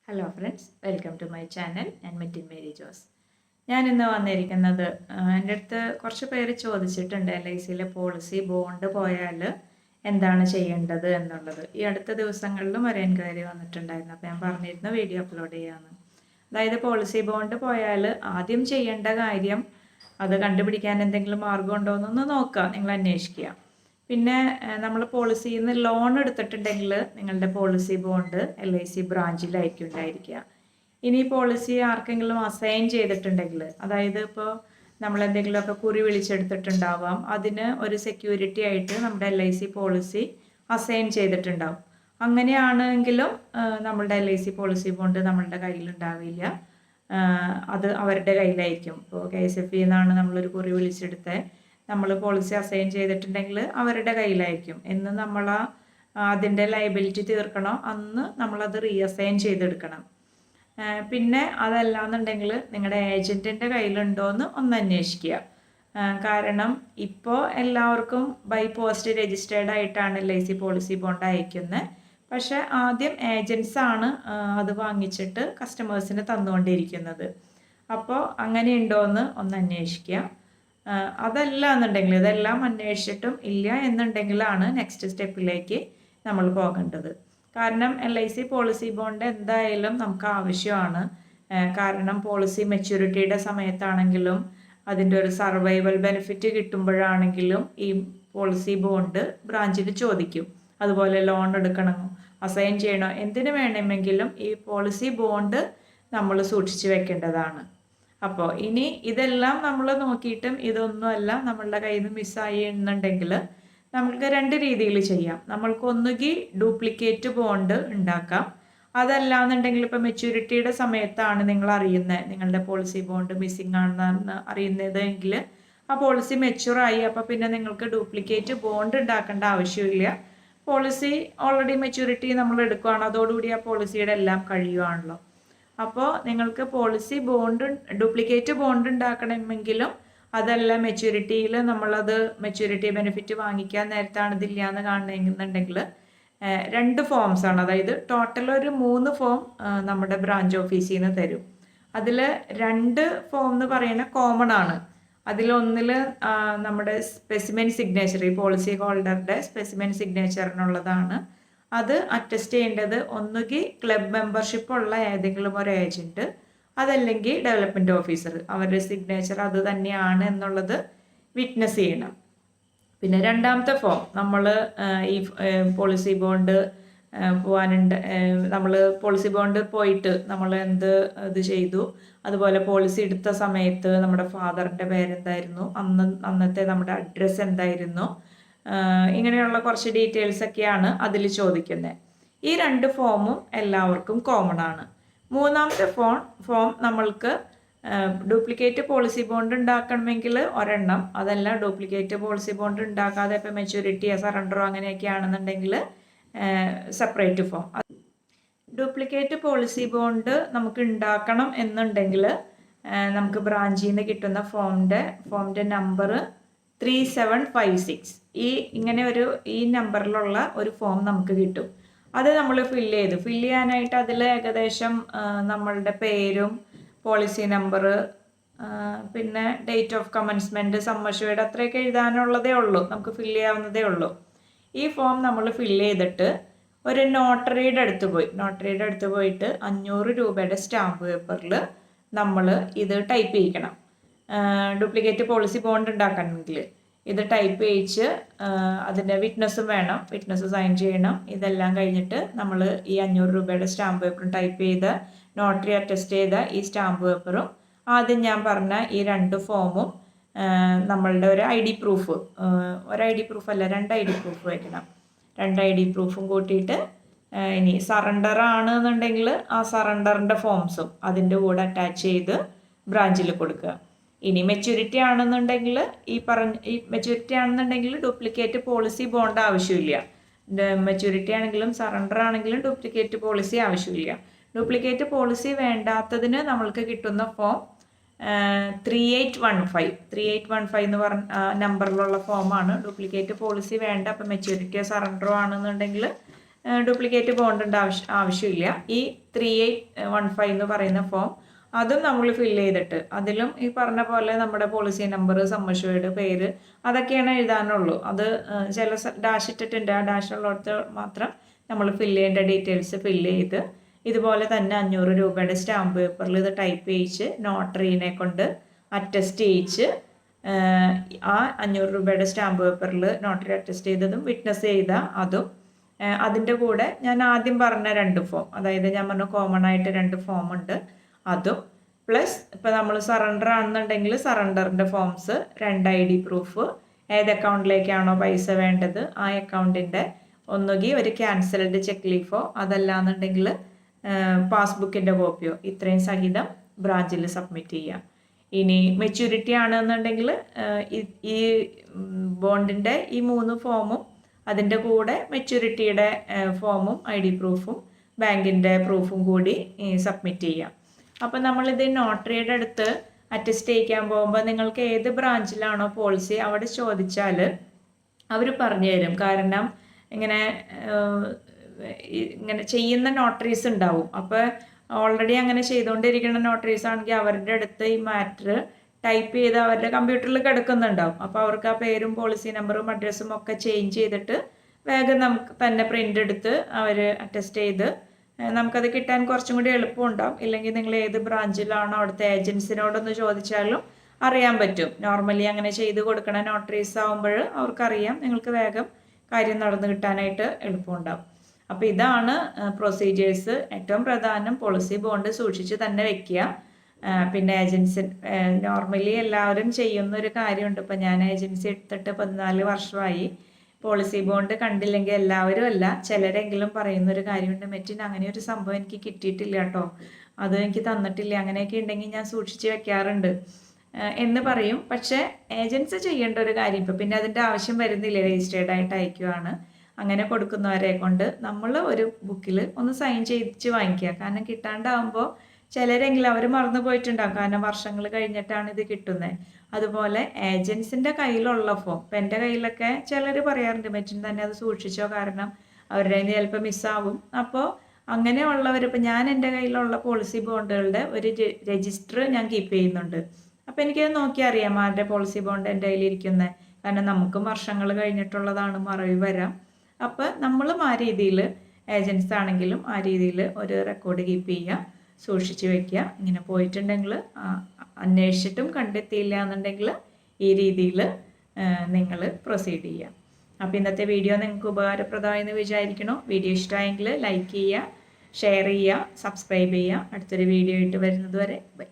Hello friends, welcome to my channel. ഞാൻ മെറ്റിൻ മേരി ജോസ്. ഞാനിന്ന് വന്നിരിക്കുന്നത് എൻ്റെ അടുത്ത് കുറച്ച് പേര് ചോദിച്ചിട്ടുണ്ട് LICയിലെ പോളിസി ബോണ്ട് പോയാൽ എന്താണ് ചെയ്യേണ്ടത് എന്നുള്ളത്. ഈ അടുത്ത ദിവസങ്ങളിലും ഒരു എൻക്വയറി വന്നിട്ടുണ്ടായിരുന്നു. അപ്പോൾ ഞാൻ പറഞ്ഞിരുന്ന വീഡിയോ അപ്ലോഡ് ചെയ്യാമെന്ന്. അതായത് പോളിസി ബോണ്ട് പോയാൽ ആദ്യം ചെയ്യേണ്ട കാര്യം അത് കണ്ടുപിടിക്കാൻ എന്തെങ്കിലും മാർഗം ഉണ്ടോ എന്നൊന്ന് നോക്കുക, നിങ്ങൾ അന്വേഷിക്കുക. പിന്നെ നമ്മൾ പോളിസിയിൽ നിന്ന് ലോൺ എടുത്തിട്ടുണ്ടെങ്കിൽ നിങ്ങളുടെ പോളിസി ബോണ്ട് LIC ബ്രാഞ്ചിലായിരിക്കും ഉണ്ടായിരിക്കുക. ഇനി പോളിസി ആർക്കെങ്കിലും അസൈൻ ചെയ്തിട്ടുണ്ടെങ്കിൽ, അതായത് ഇപ്പോൾ നമ്മളെന്തെങ്കിലുമൊക്കെ കുറി വിളിച്ചെടുത്തിട്ടുണ്ടാവാം, അതിന് ഒരു സെക്യൂരിറ്റി ആയിട്ട് നമ്മുടെ LIC പോളിസി അസൈൻ ചെയ്തിട്ടുണ്ടാവും. അങ്ങനെയാണെങ്കിലും നമ്മളുടെ LIC പോളിസി ബോണ്ട് നമ്മളുടെ കയ്യിലുണ്ടാവില്ല, അത് അവരുടെ കയ്യിലായിരിക്കും. ഇപ്പോൾ KSFE എന്നാണ് നമ്മളൊരു കുറി വിളിച്ചെടുത്ത് നമ്മൾ പോളിസി അസൈൻ ചെയ്തിട്ടുണ്ടെങ്കിൽ അവരുടെ കയ്യിലായിരിക്കും. എന്ന് നമ്മൾ അതിൻ്റെ ലയബിലിറ്റി തീർക്കണോ അന്ന് നമ്മളത് റീഅസൈൻ ചെയ്തെടുക്കണം. പിന്നെ അതല്ലാന്നുണ്ടെങ്കിൽ നിങ്ങളുടെ ഏജൻറ്റിൻ്റെ കയ്യിലുണ്ടോ എന്ന് ഒന്ന് അന്വേഷിക്കുക. കാരണം ഇപ്പോൾ എല്ലാവർക്കും ബൈ പോസ്റ്റ് രജിസ്റ്റേർഡ് ആയിട്ടാണ് LIC പോളിസി ബോണ്ട് അയക്കുന്നത്. പക്ഷേ ആദ്യം ഏജൻസാണ് അത് വാങ്ങിച്ചിട്ട് കസ്റ്റമേഴ്സിന് തന്നുകൊണ്ടിരിക്കുന്നത്. അപ്പോൾ അങ്ങനെയുണ്ടോ എന്ന് ഒന്ന് അന്വേഷിക്കുക. അതല്ല എന്നുണ്ടെങ്കിൽ, ഇതെല്ലാം അന്വേഷിച്ചിട്ടും ഇല്ല എന്നുണ്ടെങ്കിലാണ് നെക്സ്റ്റ് സ്റ്റെപ്പിലേക്ക് നമ്മൾ പോകേണ്ടത്. കാരണം LIC പോളിസി ബോണ്ട് എന്തായാലും നമുക്ക് ആവശ്യമാണ്. കാരണം പോളിസി മെച്യൂരിറ്റിയുടെ സമയത്താണെങ്കിലും അതിൻ്റെ ഒരു സർവൈവൽ ബെനിഫിറ്റ് കിട്ടുമ്പോഴാണെങ്കിലും ഈ പോളിസി ബോണ്ട് ബ്രാഞ്ചിൽ ചോദിക്കും. അതുപോലെ ലോൺ എടുക്കണമോ, അസൈൻ ചെയ്യണോ, എന്തിനു വേണമെങ്കിലും ഈ പോളിസി ബോണ്ട് നമ്മൾ സൂക്ഷിച്ചു വെക്കേണ്ടതാണ്. അപ്പോൾ ഇനി ഇതെല്ലാം നമ്മൾ നോക്കിയിട്ടും ഇതൊന്നുമല്ല നമ്മളുടെ കയ്യിൽ നിന്ന് മിസ്സായി എന്നുണ്ടെങ്കിൽ നമുക്ക് രണ്ട് രീതിയിൽ ചെയ്യാം. നമ്മൾക്ക് ഒന്നുകിൽ ഡ്യൂപ്ലിക്കേറ്റ് ബോണ്ട് ഉണ്ടാക്കാം. അതല്ലാന്നുണ്ടെങ്കിൽ ഇപ്പോൾ മെച്യൂരിറ്റിയുടെ സമയത്താണ് നിങ്ങൾ അറിയുന്നത് നിങ്ങളുടെ പോളിസി ബോണ്ട് മിസ്സിംഗ് ആണെന്ന് അറിയുന്നതെങ്കിൽ ആ പോളിസി മെച്യൂറായി, അപ്പോൾ പിന്നെ നിങ്ങൾക്ക് ഡ്യൂപ്ലിക്കേറ്റ് ബോണ്ട് ഉണ്ടാക്കേണ്ട ആവശ്യമില്ല. പോളിസി ഓൾറെഡി മെച്യൂരിറ്റി നമ്മൾ എടുക്കുകയാണ്, അതോടുകൂടി ആ പോളിസിയുടെ എല്ലാം കഴിയുവാണല്ലോ. അപ്പോൾ നിങ്ങൾക്ക് പോളിസി ബോണ്ട് ഡ്യൂപ്ലിക്കേറ്റ് ബോണ്ട് ഉണ്ടാക്കണമെങ്കിലും അതല്ല മെച്യൂരിറ്റിയിൽ നമ്മളത് മെച്യൂരിറ്റി ബെനിഫിറ്റ് വാങ്ങിക്കാൻ നേരത്താണ് ഇതില്ല എന്ന് കാണുന്നുണ്ടെങ്കിൽ രണ്ട് ഫോംസാണ്. അതായത് ടോട്ടൽ ഒരു 3 ഫോം നമ്മുടെ ബ്രാഞ്ച് ഓഫീസിൽ നിന്ന് തരും. അതിൽ 2 ഫോം എന്ന് പറയുന്നത് കോമൺ ആണ്. അതിലൊന്നിൽ നമ്മുടെ സ്പെസിമെൻ സിഗ്നേച്ചർ, ഈ പോളിസി ഹോൾഡറുടെ സ്പെസിമെൻ സിഗ്നേച്ചറിനുള്ളതാണ്. അത് അറ്റസ്റ്റ് ചെയ്യേണ്ടത് ഒന്നുകിൽ ക്ലബ് മെമ്പർഷിപ്പ് ഉള്ള ഏതെങ്കിലും ഒരു ഏജൻറ്റ്, അതല്ലെങ്കിൽ ഡെവലപ്മെൻറ്റ് ഓഫീസർ, അവരുടെ സിഗ്നേച്ചർ അത് തന്നെയാണ് എന്നുള്ളത് വിറ്റ്നസ് ചെയ്യണം. പിന്നെ രണ്ടാമത്തെ ഫോം നമ്മൾ ഈ പോളിസി ബോണ്ട് പോകാനുണ്ട്, നമ്മൾ പോളിസി ബോണ്ട് പോയിട്ട് നമ്മൾ എന്ത് ഇത് ചെയ്തു, അതുപോലെ പോളിസി എടുത്ത സമയത്ത് നമ്മുടെ ഫാദറിൻ്റെ പേരെന്തായിരുന്നു, അന്നത്തെ നമ്മുടെ അഡ്രസ്സ് എന്തായിരുന്നു, ഇങ്ങനെയുള്ള കുറച്ച് ഡീറ്റെയിൽസൊക്കെയാണ് അതിൽ ചോദിക്കുന്നത്. ഈ 2 ഫോമും എല്ലാവർക്കും കോമൺ ആണ്. മൂന്നാമത്തെ ഫോം നമ്മൾക്ക് ഡ്യൂപ്ലിക്കേറ്റ് പോളിസി ബോണ്ട് ഉണ്ടാക്കണമെങ്കിൽ ഒരെണ്ണം, അതല്ല ഡ്യൂപ്ലിക്കേറ്റ് പോളിസി ബോണ്ട് ഉണ്ടാക്കാതെ ഇപ്പോൾ മെച്യൂരിറ്റിയോ സറണ്ടറോ അങ്ങനെയൊക്കെ ആണെന്നുണ്ടെങ്കിൽ separate form. Duplicate policy bond നമുക്ക് ഉണ്ടാക്കണം എന്നുണ്ടെങ്കിൽ നമുക്ക് ബ്രാഞ്ചിൽ നിന്ന് കിട്ടുന്ന ഫോമിൻ്റെ നമ്പർ 3756, ഈ നമ്പറിലുള്ള ഒരു ഫോം നമുക്ക് കിട്ടും. അത് നമ്മൾ ഫില്ല് ചെയ്യാനായിട്ട് അതിൽ ഏകദേശം നമ്മളുടെ പേരും പോളിസി നമ്പർ, പിന്നെ ഡേറ്റ് ഓഫ് കമൻസ്മെൻറ്റ്, സമ്മർഷ്വേഡ് അത്രയൊക്കെ എഴുതാനുള്ളതേ ഉള്ളൂ, നമുക്ക് ഫില്ല് ചെയ്യാവുന്നതേ ഉള്ളൂ. ഈ ഫോം നമ്മൾ ഫില്ല് ചെയ്തിട്ട് ഒരു നോട്ടറിയുടെ അടുത്ത് പോയിട്ട് 500 രൂപയുടെ സ്റ്റാമ്പ് പേപ്പറിൽ നമ്മൾ ഇത് ടൈപ്പ് ചെയ്യിക്കണം. ഡ്യൂപ്ലിക്കേറ്റ് പോളിസി ബോണ്ട് ഉണ്ടാക്കണമെങ്കിൽ ഇത് ടൈപ്പ് ചെയ്യിച്ച് അതിൻ്റെ വിറ്റ്നസ്സും വേണം, വിറ്റ്നസ് സൈൻ ചെയ്യണം. ഇതെല്ലാം കഴിഞ്ഞിട്ട് നമ്മൾ ഈ 500 രൂപയുടെ സ്റ്റാമ്പ് പേപ്പറും ടൈപ്പ് ചെയ്ത് നോട്ടറി അറ്റസ്റ്റ് ചെയ്ത ഈ സ്റ്റാമ്പ് പേപ്പറും ആദ്യം ഞാൻ പറഞ്ഞ ഈ 2 ഫോമും നമ്മളുടെ ഒരു ID പ്രൂഫ്, അല്ല 2 ID പ്രൂഫ് വയ്ക്കണം. 2 ID പ്രൂഫും കൂട്ടിയിട്ട് ഇനി സറണ്ടർ ആണെന്നുണ്ടെങ്കിൽ ആ സറണ്ടറിൻ്റെ ഫോംസും അതിൻ്റെ കൂടെ അറ്റാച്ച് ചെയ്ത് ബ്രാഞ്ചിൽ കൊടുക്കുക. ഇനി മെച്യൂരിറ്റി ആണെന്നുണ്ടെങ്കിൽ ഡ്യൂപ്ലിക്കേറ്റ് പോളിസി ബോണ്ട് ആവശ്യമില്ല. മെച്യൂരിറ്റി ആണെങ്കിലും സറണ്ടർ ആണെങ്കിലും ഡ്യൂപ്ലിക്കേറ്റ് പോളിസി ആവശ്യമില്ല. ഡ്യൂപ്ലിക്കേറ്റ് പോളിസി വേണ്ടാത്തതിന് നമ്മൾക്ക് കിട്ടുന്ന ഫോം 3815 എന്ന് പറഞ്ഞ നമ്പറിലുള്ള ഫോമാണ്. ഡ്യൂപ്ലിക്കേറ്റ് പോളിസി വേണ്ട, അപ്പോൾ മെച്യൂരിറ്റിയോ സറണ്ടറോ ആണെന്നുണ്ടെങ്കിൽ ഡ്യൂപ്ലിക്കേറ്റ് ബോണ്ടിൻ്റെ ആവശ്യമില്ല. ഈ 3815 എന്ന് പറയുന്ന ഫോം അതും നമ്മൾ ഫില്ല് ചെയ്തിട്ട് അതിലും ഈ പറഞ്ഞ പോലെ നമ്മുടെ പോളിസി നമ്പർ, സമ്മഷ്വേർഡ്, പേര് അതൊക്കെയാണ് എഴുതാനുള്ളൂ. അത് ചില ഡാഷ് ഇട്ടിട്ടുണ്ട്, ആ ഡാഷ് ഉള്ളിടത്ത് മാത്രം നമ്മൾ ഫില്ല് ചെയ്യേണ്ട ഡീറ്റെയിൽസ് ഫില്ല് ചെയ്ത് ഇതുപോലെ തന്നെ 500 രൂപയുടെ സ്റ്റാമ്പ് പേപ്പറിൽ ഇത് ടൈപ്പ് ചെയ്യിച്ച് നോട്ടറീനെ കൊണ്ട് അറ്റസ്റ്റ് ചെയ്യിച്ച് ആ 500 രൂപയുടെ സ്റ്റാമ്പ് പേപ്പറിൽ നോട്ടറി അറ്റസ്റ്റ് ചെയ്തതും വിറ്റ്നസ് ചെയ്ത അതും അതിൻ്റെ കൂടെ ഞാൻ ആദ്യം പറഞ്ഞ 2 ഫോം, അതായത് ഞാൻ പറഞ്ഞ കോമൺ ആയിട്ട് 2 ഫോം ഉണ്ട്, അതും പ്ലസ് ഇപ്പോൾ നമ്മൾ സറണ്ടർ ആണെന്നുണ്ടെങ്കിൽ സറണ്ടറിൻ്റെ ഫോംസ്, 2 ID പ്രൂഫ്, ഏത് അക്കൗണ്ടിലേക്കാണോ പൈസ വേണ്ടത് ആ അക്കൗണ്ടിൻ്റെ ഒന്നുകിൽ ഒരു ക്യാൻസൽഡ് ചെക്ക് ലീഫോ അതല്ലാന്നുണ്ടെങ്കിൽ പാസ്ബുക്കിൻ്റെ കോപ്പിയോ ഇത്രയും സഹിതം ബ്രാഞ്ചിൽ സബ്മിറ്റ് ചെയ്യാം. ഇനി മെച്യൂരിറ്റി ആണെന്നുണ്ടെങ്കിൽ ഈ ബോണ്ടിൻ്റെ ഈ 3 ഫോമും അതിൻ്റെ കൂടെ മെച്യൂരിറ്റിയുടെ ഫോമും ID പ്രൂഫും ബാങ്കിൻ്റെ പ്രൂഫും കൂടി സബ്മിറ്റ് ചെയ്യാം. അപ്പോൾ നമ്മളിത് നോട്ടറിയുടെ അടുത്ത് അറ്റസ്റ്റ് ചെയ്യിക്കാൻ പോകുമ്പോൾ നിങ്ങൾക്ക് ഏത് ബ്രാഞ്ചിലാണോ പോളിസി അവിടെ ചോദിച്ചാൽ അവർ പറഞ്ഞു തരും. കാരണം ഇങ്ങനെ ചെയ്യുന്ന നോട്ടറീസ് ഉണ്ടാവും. അപ്പോൾ ഓൾറെഡി അങ്ങനെ ചെയ്തുകൊണ്ടിരിക്കുന്ന നോട്ടറീസ് ആണെങ്കിൽ അവരുടെ അടുത്ത് ഈ മാറ്റർ ടൈപ്പ് ചെയ്ത് അവരുടെ കമ്പ്യൂട്ടറിൽ കിടക്കുന്നുണ്ടാവും. അപ്പോൾ അവർക്ക് ആ പേരും പോളിസി നമ്പറും അഡ്രസ്സും ഒക്കെ ചേഞ്ച് ചെയ്തിട്ട് വേഗം നമുക്ക് തന്നെ പ്രിൻ്റ് എടുത്ത് അവർ അറ്റസ്റ്റ് ചെയ്ത് നമുക്കത് കിട്ടാൻ കുറച്ചും കൂടി എളുപ്പമുണ്ടാവും. ഇല്ലെങ്കിൽ നിങ്ങൾ ഏത് ബ്രാഞ്ചിലാണോ അവിടുത്തെ ഏജൻസിനോടൊന്ന് ചോദിച്ചാലും അറിയാൻ പറ്റും. നോർമലി അങ്ങനെ ചെയ്ത് കൊടുക്കണ നോട്ടറീസ് ആകുമ്പോൾ അവർക്കറിയാം, നിങ്ങൾക്ക് വേഗം കാര്യം നടന്നു കിട്ടാനായിട്ട് എളുപ്പമുണ്ടാവും. അപ്പോൾ ഇതാണ് പ്രൊസീജിയേഴ്സ്. ഏറ്റവും പ്രധാനം പോളിസി ബോണ്ട് സൂക്ഷിച്ച് തന്നെ വെക്കുക. പിന്നെ ഏജൻസി നോർമലി എല്ലാവരും ചെയ്യുന്നൊരു കാര്യമുണ്ട്. ഇപ്പം ഞാൻ ഏജൻസി എടുത്തിട്ട് 14 വർഷമായി. പോളിസി ബോണ്ട് കണ്ടില്ലെങ്കിൽ എല്ലാവരും അല്ല, ചിലരെങ്കിലും പറയുന്നൊരു കാര്യമുണ്ട്, മെറ്റിന് അങ്ങനെ ഒരു സംഭവം എനിക്ക് കിട്ടിയിട്ടില്ല കേട്ടോ, അത് എനിക്ക് തന്നിട്ടില്ല, അങ്ങനെയൊക്കെ ഉണ്ടെങ്കിൽ ഞാൻ സൂക്ഷിച്ച് വെക്കാറുണ്ട് എന്ന് പറയും. പക്ഷേ ഏജൻസി ചെയ്യേണ്ട ഒരു കാര്യം ഇപ്പം പിന്നെ അതിൻ്റെ ആവശ്യം വരുന്നില്ല, രജിസ്റ്റേർഡ് ആയിട്ട് അയക്കുകയാണ്. അങ്ങനെ കൊടുക്കുന്നവരെ കൊണ്ട് നമ്മൾ ഒരു ബുക്കിൽ ഒന്ന് സൈൻ ചെയ്യിച്ച് വാങ്ങിക്കുക. കാരണം കിട്ടാണ്ടാവുമ്പോൾ ചിലരെങ്കിലും അവർ മറന്നു പോയിട്ടുണ്ടാകും, കാരണം വർഷങ്ങൾ കഴിഞ്ഞിട്ടാണ് ഇത് കിട്ടുന്നത്. അതുപോലെ ഏജൻസിൻ്റെ കയ്യിലുള്ള ഫോം, ഇപ്പം എൻ്റെ കയ്യിലൊക്കെ ചിലർ പറയാറുണ്ട് മെറ്റിൻ തന്നെ അത് സൂക്ഷിച്ചോ, കാരണം അവരുടെ കയ്യിൽ നിന്ന് ചിലപ്പോൾ മിസ്സാവും. അപ്പോൾ അങ്ങനെയുള്ളവർ, ഇപ്പം ഞാൻ എൻ്റെ കയ്യിലുള്ള പോളിസി ബോണ്ടുകളുടെ ഒരു രജിസ്റ്റർ ഞാൻ കീപ്പ് ചെയ്യുന്നുണ്ട്. അപ്പോൾ എനിക്കത് നോക്കി അറിയാം ആരുടെ പോളിസി ബോണ്ട് എൻ്റെ കയ്യിലിരിക്കുന്നത്. കാരണം നമുക്കും വർഷങ്ങൾ കഴിഞ്ഞിട്ടുള്ളതാണ്, മറവി വരാം. അപ്പോൾ നമ്മളും ആ രീതിയിൽ ഏജൻസ് ആണെങ്കിലും ആ രീതിയിൽ ഒരു റെക്കോർഡ് കീപ്പ് ചെയ്യുക, സൂക്ഷിച്ച് വയ്ക്കുക. ഇങ്ങനെ പോയിട്ടുണ്ടെങ്കിൽ അന്വേഷിച്ചിട്ടും കണ്ടെത്തിയില്ല എന്നുണ്ടെങ്കിൽ ഈ രീതിയിൽ നിങ്ങൾ പ്രൊസീഡ് ചെയ്യുക. അപ്പോൾ ഇന്നത്തെ വീഡിയോ നിങ്ങൾക്ക് ഉപകാരപ്രദമായെന്ന് വിചാരിക്കണോ. വീഡിയോ ഇഷ്ടമായെങ്കിൽ ലൈക്ക് ചെയ്യുക, ഷെയർ ചെയ്യുക, സബ്സ്ക്രൈബ് ചെയ്യുക. അടുത്തൊരു വീഡിയോ ആയിട്ട് വരുന്നത് വരെ ബൈ.